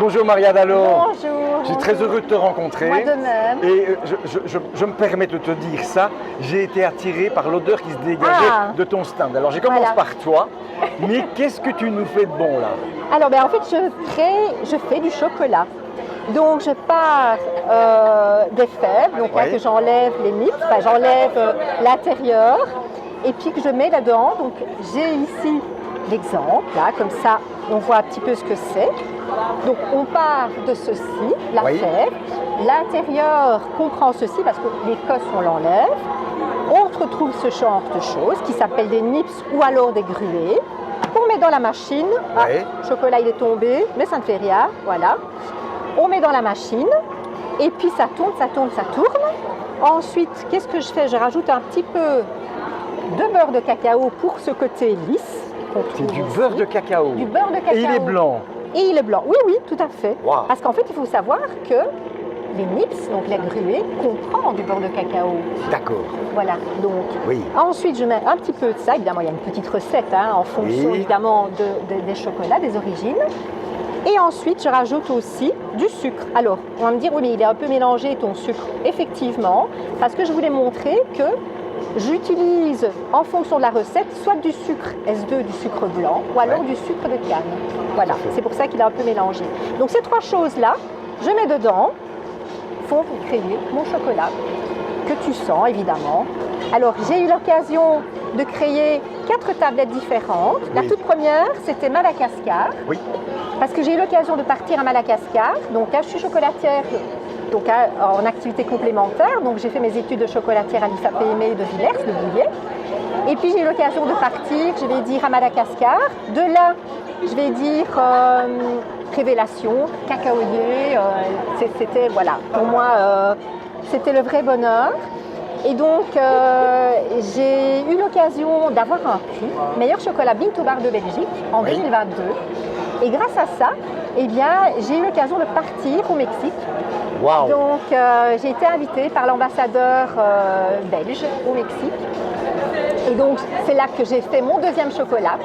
Bonjour Maria Dallo. Bonjour. Je suis très heureux de te rencontrer. Moi de même. Et je me permets de te dire ça, j'ai été attiré par l'odeur qui se dégageait de ton stand. Alors je commence par toi, mais qu'est-ce que tu nous fais de bon là? Alors en fait je fais du chocolat. Donc je pars des fèves, donc que j'enlève les nippes, j'enlève l'intérieur et puis que je mets là-dedans. Donc j'ai ici l'exemple, là, comme ça on voit un petit peu ce que c'est. Donc on part de ceci, la fève, l'intérieur comprend ceci parce que l'écosse on l'enlève, on retrouve ce genre de choses qui s'appellent des nips ou alors des gruées, on met dans la machine, le chocolat il est tombé, mais ça ne fait rien, voilà. On met dans la machine et puis ça tourne, ça tourne, ça tourne. Ensuite, qu'est-ce que je fais? Je rajoute un petit peu de beurre de cacao pour ce côté lisse. C'est du beurre de cacao. Du beurre de cacao. Et il est blanc. Et il est blanc, oui, oui, tout à fait. Wow. Parce qu'en fait, il faut savoir que les nips, donc la gruée, comprend du beurre de cacao. D'accord. Voilà, donc ensuite je mets un petit peu de ça. Évidemment, il y a une petite recette en fonction évidemment des chocolats, des origines. Et ensuite, je rajoute aussi du sucre. Alors, on va me dire, oui, mais il est un peu mélangé ton sucre. Effectivement, parce que je voulais montrer que j'utilise, en fonction de la recette, soit du sucre S2, du sucre blanc, ou alors du sucre de canne. Voilà, c'est pour ça qu'il est un peu mélangé. Donc, ces trois choses-là, je mets dedans, pour créer mon chocolat, que tu sens, évidemment. Alors, j'ai eu l'occasion de créer 4 tablettes différentes. La toute première, c'était Madagascar. Oui. Parce que j'ai eu l'occasion de partir à Madagascar. Donc, je suis chocolatière donc, en activité complémentaire. Donc, j'ai fait mes études de chocolatière à l'IFAPME de Villers, de Bouillet. Et puis, j'ai eu l'occasion de partir, je vais dire, à Madagascar. De là, je vais dire révélation, cacaoyer. C'était, voilà, pour moi, c'était le vrai bonheur. Et donc, j'ai eu l'occasion d'avoir un prix, meilleur chocolat Bean to Bar de Belgique, en 2022. Et grâce à ça, eh bien, j'ai eu l'occasion de partir au Mexique. Wow. Donc, j'ai été invitée par l'ambassadeur belge au Mexique. Et donc, c'est là que j'ai fait mon deuxième chocolat,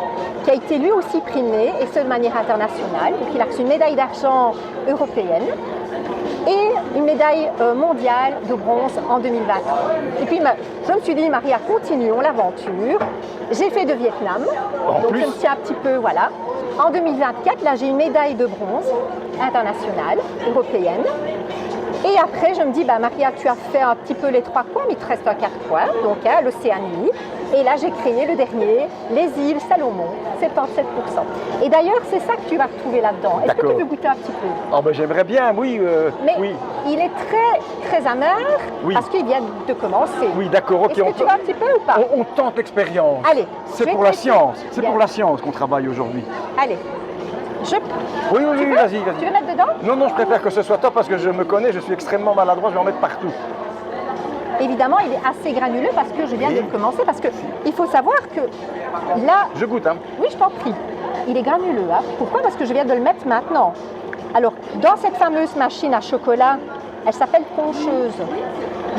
qui a été lui aussi primé, et ce de manière internationale. Donc, il a reçu une médaille d'argent européenne et une médaille mondiale de bronze en 2023. Et puis, je me suis dit, Maria, continuons l'aventure. J'ai fait de Vietnam, donc je me tiens un petit peu, voilà. En 2024, là, j'ai une médaille de bronze internationale, européenne. Et après, je me dis, Maria, tu as fait un petit peu les 3 coins, mais il te reste un 4 coins, donc l'Océanie. Et là, j'ai créé le dernier, les îles Salomon, 77%. Et d'ailleurs, c'est ça que tu vas retrouver là-dedans. Est-ce que tu veux goûter un petit peu? Oh, j'aimerais bien, oui. Mais il est très, très amer, parce qu'il vient de commencer. Oui, d'accord, ok. Est-ce que tu veux un petit peu ou pas? On tente l'expérience. Allez. C'est pour la science. C'est pour la science qu'on travaille aujourd'hui. Allez. Oui, vas-y. Tu veux mettre dedans? Non, je préfère que ce soit toi parce que je me connais, je suis extrêmement maladroit, je vais en mettre partout. Évidemment, il est assez granuleux parce que je viens de le commencer, parce qu'il faut savoir que là... Je goûte, hein? Oui, je t'en prie. Il est granuleux, hein? Pourquoi? Parce que je viens de le mettre maintenant. Alors, dans cette fameuse machine à chocolat, elle s'appelle poncheuse.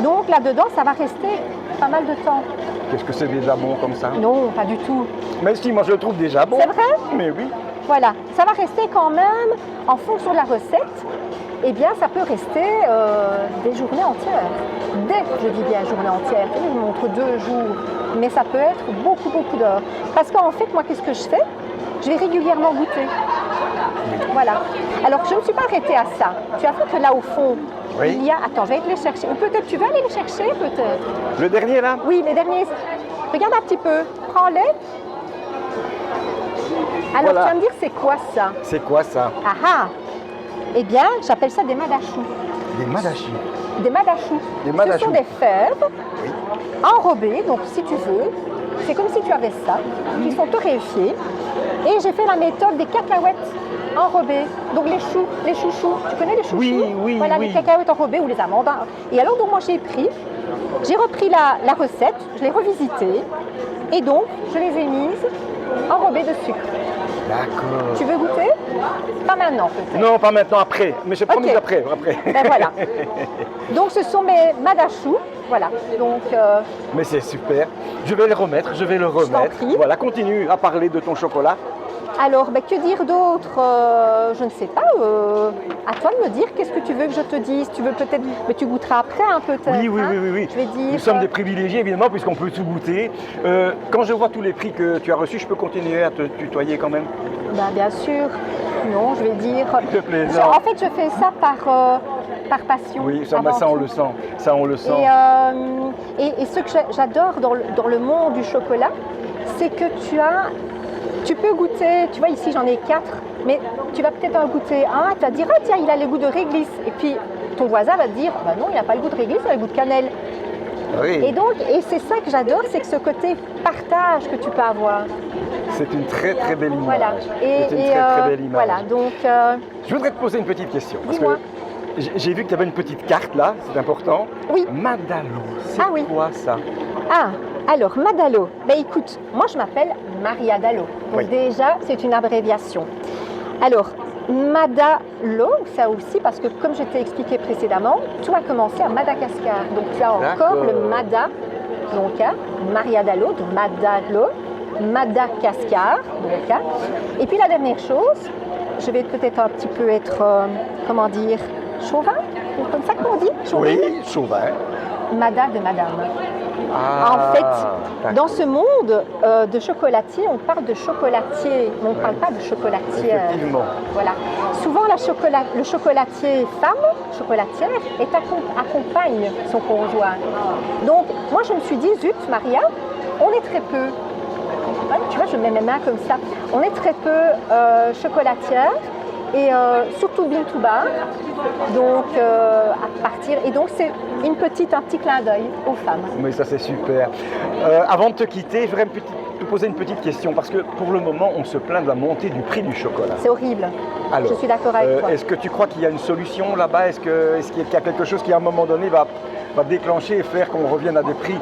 Donc là-dedans, ça va rester pas mal de temps. Qu'est-ce que c'est déjà bon comme ça? Non, pas du tout. Mais si, moi je le trouve déjà bon. C'est vrai? Mais oui. Voilà, ça va rester quand même, en fonction de la recette, eh bien ça peut rester des journées entières. Je dis bien journée entière, je vous montre 2 jours, mais ça peut être beaucoup, beaucoup d'heures. Parce qu'en fait, moi, qu'est-ce que je fais? Je vais régulièrement goûter. Voilà. Alors, je ne me suis pas arrêtée à ça. Tu as vu que là, au fond, il y a... Attends, je vais te les chercher. Ou peut-être tu veux aller les chercher, peut-être? Le dernier, là? Oui, les derniers. Regarde un petit peu. Prends-les. Alors, tu vas me dire, c'est quoi ça? C'est quoi ça? Eh bien, j'appelle ça des madachous. Des madachous? Des madachous. Ce sont des fèves enrobées, donc si tu veux, c'est comme si tu avais ça, qui sont torréfiées. Et j'ai fait la méthode des cacahuètes enrobées. Donc les chouchous. Tu connais les chouchous? Oui. Voilà, les cacahuètes enrobées ou les amandes. Et alors, donc moi, j'ai repris la recette, je l'ai revisitée. Et donc, je les ai mises enrobées de sucre. D'accord. Tu veux goûter? Pas maintenant peut-être. Non, pas maintenant, après. Mais j'ai promis après. Ben voilà. Donc ce sont mes madachous Voilà, donc... Mais c'est super. Je vais le remettre. Voilà, continue à parler de ton chocolat. Alors, que dire d'autre? Je ne sais pas. À toi de me dire, qu'est-ce que tu veux que je te dise? Tu veux peut-être... Mais tu goûteras après, peut-être. Oui. Je vais dire, nous sommes des privilégiés, évidemment, puisqu'on peut tout goûter. Quand je vois tous les prix que tu as reçus, je peux continuer à te tutoyer quand même? Bien sûr. Non, je vais dire... De plaisir. En fait, je fais ça par passion. Oui, ça on le sent. Ça, on le sent. Et ce que j'adore dans le monde du chocolat, c'est que tu peux goûter, tu vois ici j'en ai 4, mais tu vas peut-être en goûter un, tu vas te dire, ah tiens, il a le goût de réglisse. Et puis ton voisin va te dire, non, il n'a pas le goût de réglisse, il a le goût de cannelle. Oui. Et c'est ça que j'adore, c'est que ce côté partage que tu peux avoir. C'est une très très belle image. Voilà. C'est une très belle image. Voilà, donc... Je voudrais te poser une petite question. Parce dis-moi. que j'ai vu que tu avais une petite carte là, c'est important. Oui. Madalo, c'est quoi ça? Alors, Madalo, écoute, moi je m'appelle Maria Dallo. Donc déjà, c'est une abréviation. Alors, Madalo, ça aussi, parce que comme je t'ai expliqué précédemment, tout a commencé à Madagascar. Donc tu as encore le Mada, donc Maria Dallo, donc Madalo, Madagascar. Donc, et puis la dernière chose, je vais peut-être un petit peu être, comment dire, chauvin, comme ça qu'on dit, chauvin. Oui, chauvin. Mada de madame. En fait, dans ce monde de chocolatier, on parle de chocolatier, mais on ne parle pas de chocolatière. Effectivement. Voilà. Souvent, le chocolatier femme, chocolatière, accompagne son conjoint. Donc, moi, je me suis dit, zut, Maria, on est très peu. Tu vois, je mets mes mains comme ça. On est très peu chocolatière. Et surtout bien tout bas, donc à partir, et donc c'est un petit clin d'œil aux femmes. Mais ça c'est super. Avant de te quitter, je voudrais te poser une petite question, parce que pour le moment on se plaint de la montée du prix du chocolat. C'est horrible. Alors, je suis d'accord avec toi. Est-ce que tu crois qu'il y a une solution là-bas? Est-ce qu'il y a quelque chose qui à un moment donné va déclencher et faire qu'on revienne à des prix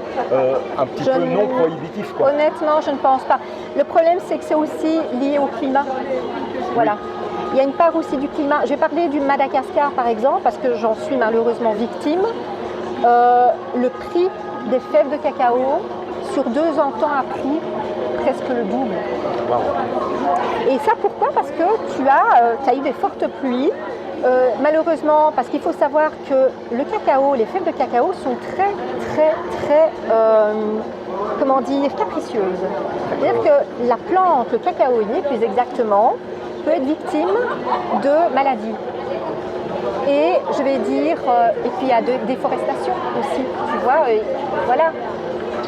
un petit peu non prohibitifs, quoi? Honnêtement, je ne pense pas. Le problème c'est que c'est aussi lié au climat. Voilà. Oui. Il y a une part aussi du climat. Je vais parler du Madagascar par exemple, parce que j'en suis malheureusement victime. Le prix des fèves de cacao sur 2 ans a pris presque le double. Wow. Et ça pourquoi? Parce que tu as eu des fortes pluies. Malheureusement, parce qu'il faut savoir que le cacao, les fèves de cacao sont très comment dire, capricieuses. C'est-à-dire que la plante, le cacaoyer plus exactement, peut être victime de maladies. Et je vais dire, et puis il y a de déforestation aussi, tu vois, voilà.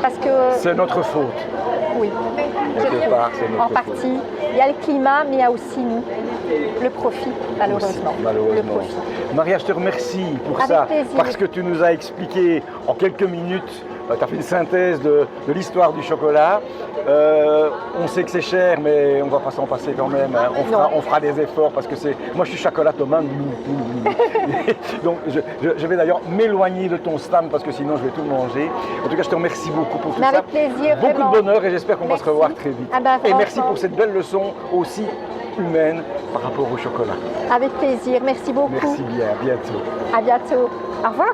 Parce que... C'est notre faute. Oui, en partie. Il y a le climat, mais il y a aussi nous, le profit, malheureusement. Le profit. Maria, je te remercie pour Avec ça, plaisir. parce que tu nous as expliqué en quelques minutes, tu as fait une synthèse de l'histoire du chocolat. On sait que c'est cher, mais on ne va pas s'en passer quand même. Hein. On fera des efforts, parce que moi je suis chocolatomane. Donc je vais d'ailleurs m'éloigner de ton stand, parce que sinon je vais tout manger. En tout cas, je te remercie beaucoup pour tout ça. Avec plaisir, beaucoup vraiment. de bonheur, et j'espère qu'on va se revoir très vite. Et merci pour cette belle leçon aussi humaine par rapport au chocolat. Avec plaisir, merci beaucoup. Merci bien, à bientôt. À bientôt. Au revoir.